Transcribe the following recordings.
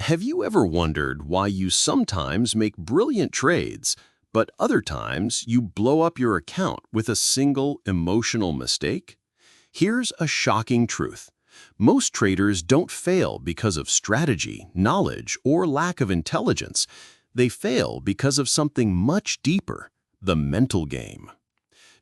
Have you ever wondered why you sometimes make brilliant trades, but other times you blow up your account with a single emotional mistake? Here's a shocking truth. Most traders don't fail because of strategy, knowledge, or lack of intelligence. They fail because of something much deeper, the mental game.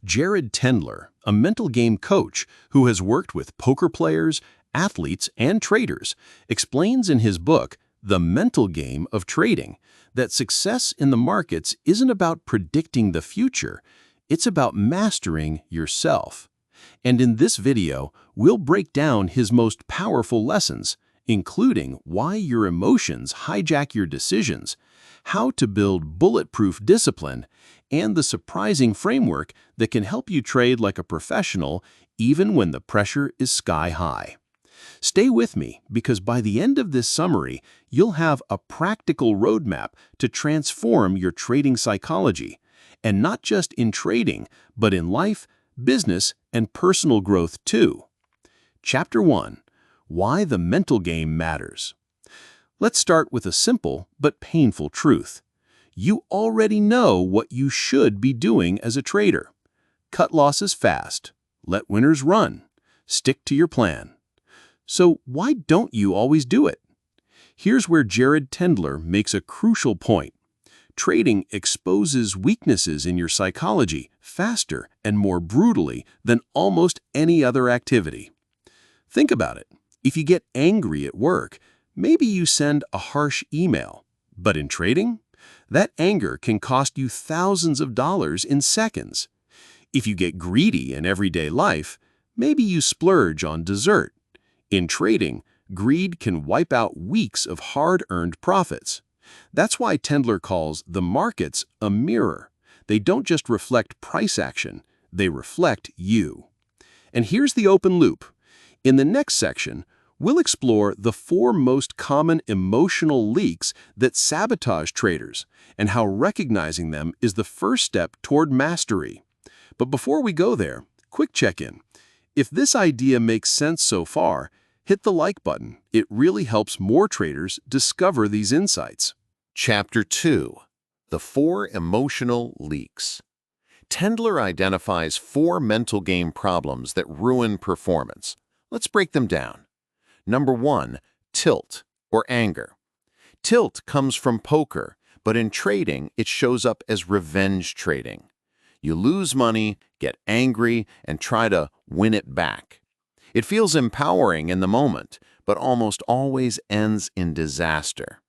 Jared Tendler, a mental game coach who has worked with poker players, athletes, and traders, explains in his book, The Mental Game of Trading, that success in the markets isn't about predicting the future, it's about mastering yourself. And in this video, we'll break down his most powerful lessons, including why your emotions hijack your decisions, how to build bulletproof discipline, and the surprising framework that can help you trade like a professional even when the pressure is sky high. Stay with me because by the end of this summary, you'll have a practical roadmap to transform your trading psychology, and not just in trading, but in life, business, and personal growth too. Chapter 1. Why the Mental Game Matters. Let's start with a simple but painful truth. You already know what you should be doing as a trader. Cut losses fast. Let winners run. Stick to your plan. So why don't you always do it? Here's where Jared Tendler makes a crucial point. Trading exposes weaknesses in your psychology faster and more brutally than almost any other activity. Think about it. If you get angry at work, maybe you send a harsh email. But in trading, that anger can cost you thousands of dollars in seconds. If you get greedy in everyday life, maybe you splurge on dessert. In trading, greed can wipe out weeks of hard-earned profits. That's why Tendler calls the markets a mirror. They don't just reflect price action, they reflect you. And here's the open loop. In the next section, we'll explore the 4 most common emotional leaks that sabotage traders and how recognizing them is the first step toward mastery. But before we go there, quick check-in. If this idea makes sense so far, hit the like button. It really helps more traders discover these insights. Chapter 2. The 4 Emotional Leaks. Tendler identifies 4 mental game problems that ruin performance. Let's break them down. Number 1. Tilt, or anger. Tilt comes from poker, but in trading, it shows up as revenge trading. You lose money, get angry, and try to win it back. It feels empowering in the moment, but almost always ends in disaster.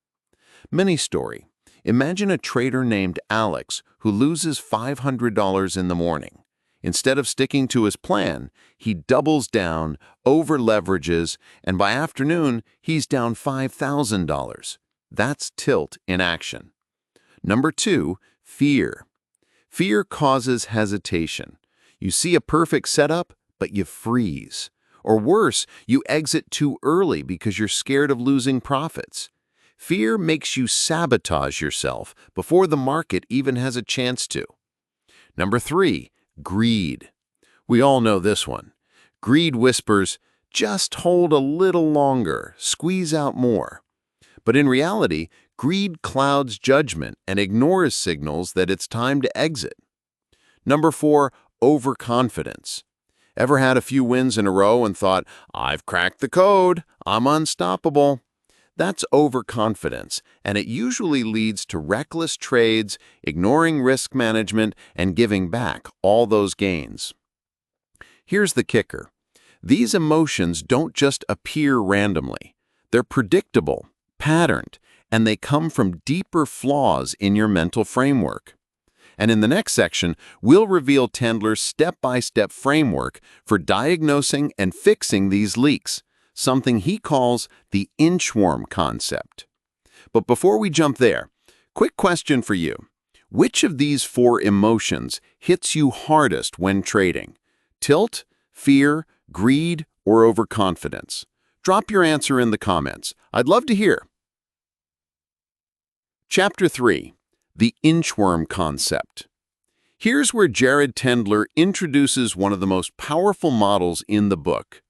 Mini story. Imagine a trader named Alex who loses $500 in the morning. Instead of sticking to his plan, he doubles down, over-leverages, and by afternoon, he's down $5,000. That's tilt in action. Number 2, fear. Fear causes hesitation. You see a perfect setup, but you freeze. Or worse, you exit too early because you're scared of losing profits. Fear makes you sabotage yourself before the market even has a chance to. Number 3, greed. We all know this one. Greed whispers, just hold a little longer, squeeze out more. But in reality, greed clouds judgment and ignores signals that it's time to exit. Number 4, overconfidence. Ever had a few wins in a row and thought, I've cracked the code, I'm unstoppable? That's overconfidence, and it usually leads to reckless trades, ignoring risk management, and giving back all those gains. Here's the kicker. These emotions don't just appear randomly. They're predictable, patterned, and they come from deeper flaws in your mental framework. And in the next section, we'll reveal Tendler's step-by-step framework for diagnosing and fixing these leaks, something he calls the inchworm concept. But before we jump there, quick question for you. Which of these 4 emotions hits you hardest when trading? Tilt, fear, greed, or overconfidence? Drop your answer in the comments. I'd love to hear. Chapter 3. The inchworm concept. Here's where Jared Tendler introduces one of the most powerful models in the book.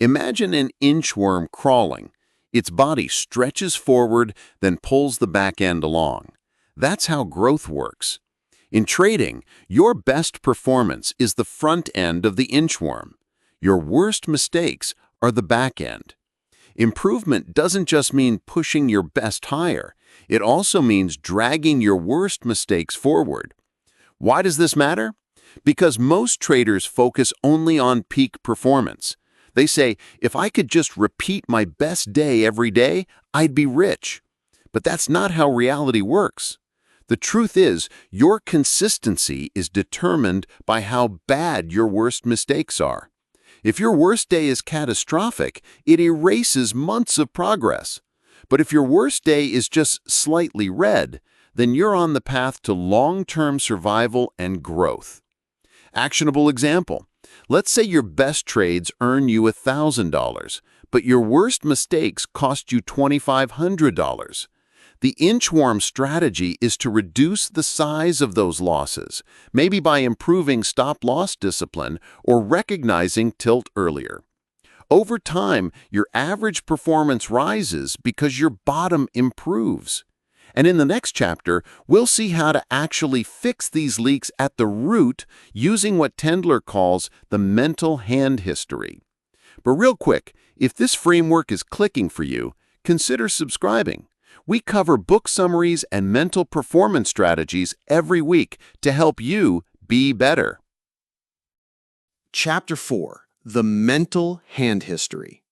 Imagine an inchworm crawling. Its body stretches forward, then pulls the back end along. That's how growth works. In trading, your best performance is the front end of the inchworm. Your worst mistakes are the back end. Improvement doesn't just mean pushing your best higher. It also means dragging your worst mistakes forward. Why does this matter? Because most traders focus only on peak performance. They say, if I could just repeat my best day every day, I'd be rich. But that's not how reality works. The truth is, your consistency is determined by how bad your worst mistakes are. If your worst day is catastrophic, it erases months of progress. But if your worst day is just slightly red, then you're on the path to long-term survival and growth. Actionable example. Let's say your best trades earn you $1,000, but your worst mistakes cost you $2,500. The inchworm strategy is to reduce the size of those losses, maybe by improving stop-loss discipline or recognizing tilt earlier. Over time, your average performance rises because your bottom improves. And in the next chapter, we'll see how to actually fix these leaks at the root using what Tendler calls the mental hand history. But real quick, if this framework is clicking for you, consider subscribing. We cover book summaries and mental performance strategies every week to help you be better. Chapter 4. The Mental Hand History.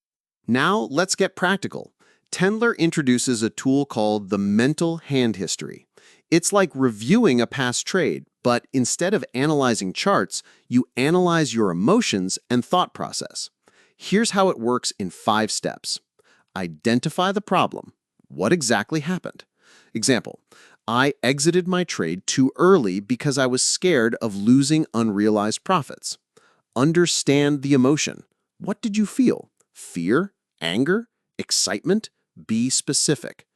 Now let's get practical. Tendler introduces a tool called the Mental Hand History. It's like reviewing a past trade, but instead of analyzing charts, you analyze your emotions and thought process. Here's how it works in 5 steps. Identify the problem. What exactly happened? Example, I exited my trade too early because I was scared of losing unrealized profits. Understand the emotion. What did you feel? Fear? Anger? Excitement? Be specific.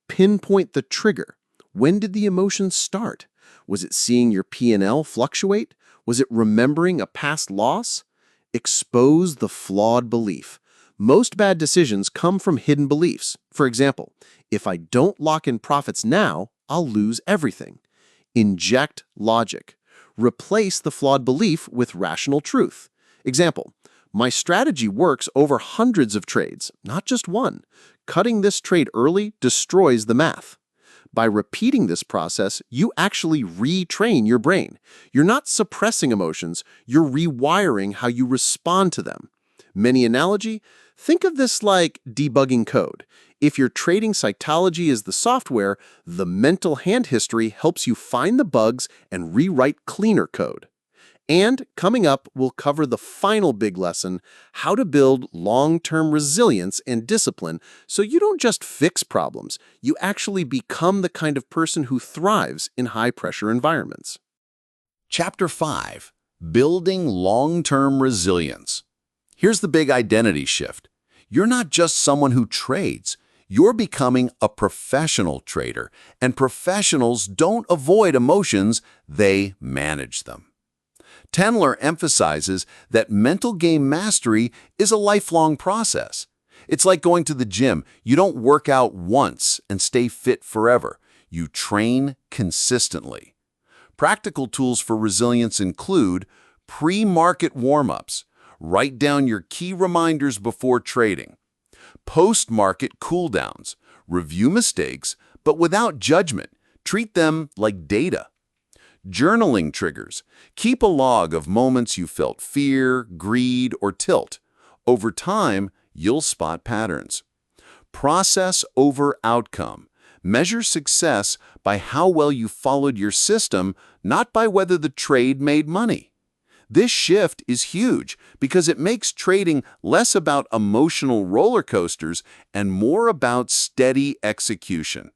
Pinpoint the trigger. When did the emotion start? Was it seeing your P&L fluctuate? Was it remembering a past loss? Expose the flawed belief. Most bad decisions come from hidden beliefs. For example, if I don't lock in profits now, I'll lose everything. Inject logic. Replace the flawed belief with rational truth. Example, my strategy works over hundreds of trades, not just one. Cutting this trade early destroys the math. By repeating this process, you actually retrain your brain. You're not suppressing emotions, you're rewiring how you respond to them. Mini analogy? Think of this like debugging code. If your trading psychology is the software, the mental hand history helps you find the bugs and rewrite cleaner code. And coming up, we'll cover the final big lesson, how to build long-term resilience and discipline so you don't just fix problems, you actually become the kind of person who thrives in high-pressure environments. Chapter 5. Building Long-Term Resilience. Here's the big identity shift. You're not just someone who trades. You're becoming a professional trader, and professionals don't avoid emotions, they manage them. Tendler emphasizes that mental game mastery is a lifelong process. It's like going to the gym. You don't work out once and stay fit forever. You train consistently. Practical tools for resilience include pre-market warm-ups. Write down your key reminders before trading. Post-market cool-downs. Review mistakes, but without judgment. Treat them like data. Journaling triggers. Keep a log of moments you felt fear, greed, or tilt. Over time, you'll spot patterns. Process over outcome. Measure success by how well you followed your system, not by whether the trade made money. This shift is huge because it makes trading less about emotional roller coasters and more about steady execution.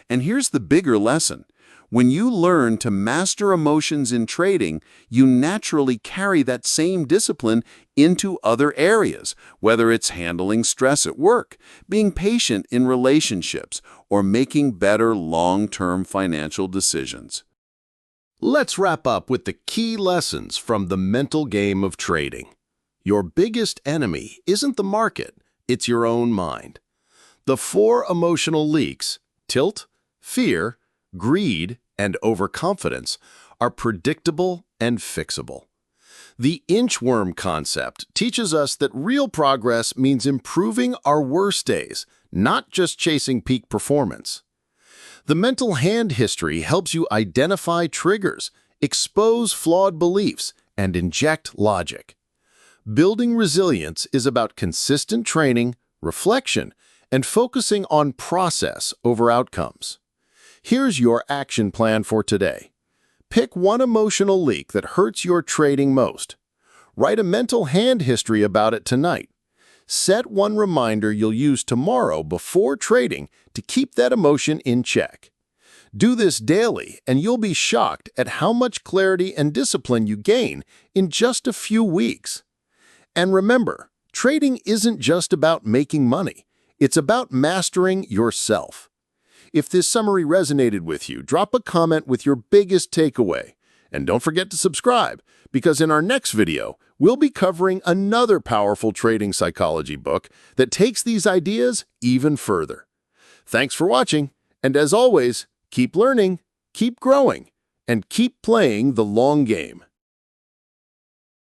And here's the bigger lesson. When you learn to master emotions in trading, you naturally carry that same discipline into other areas, whether it's handling stress at work, being patient in relationships, or making better long-term financial decisions. Let's wrap up with the key lessons from the mental game of trading. Your biggest enemy isn't the market, it's your own mind. The 4 emotional leaks, tilt, fear, greed, and overconfidence, are predictable and fixable. The inchworm concept teaches us that real progress means improving our worst days, not just chasing peak performance. The mental hand history helps you identify triggers, expose flawed beliefs, and inject logic. Building resilience is about consistent training, reflection, and focusing on process over outcomes. Here's your action plan for today. Pick one emotional leak that hurts your trading most. Write a mental hand history about it tonight. Set one reminder you'll use tomorrow before trading to keep that emotion in check. Do this daily, and you'll be shocked at how much clarity and discipline you gain in just a few weeks. And remember, trading isn't just about making money. It's about mastering yourself. If this summary resonated with you, drop a comment with your biggest takeaway. And don't forget to subscribe, because in our next video, we'll be covering another powerful trading psychology book that takes these ideas even further. Thanks for watching, and as always, keep learning, keep growing, and keep playing the long game.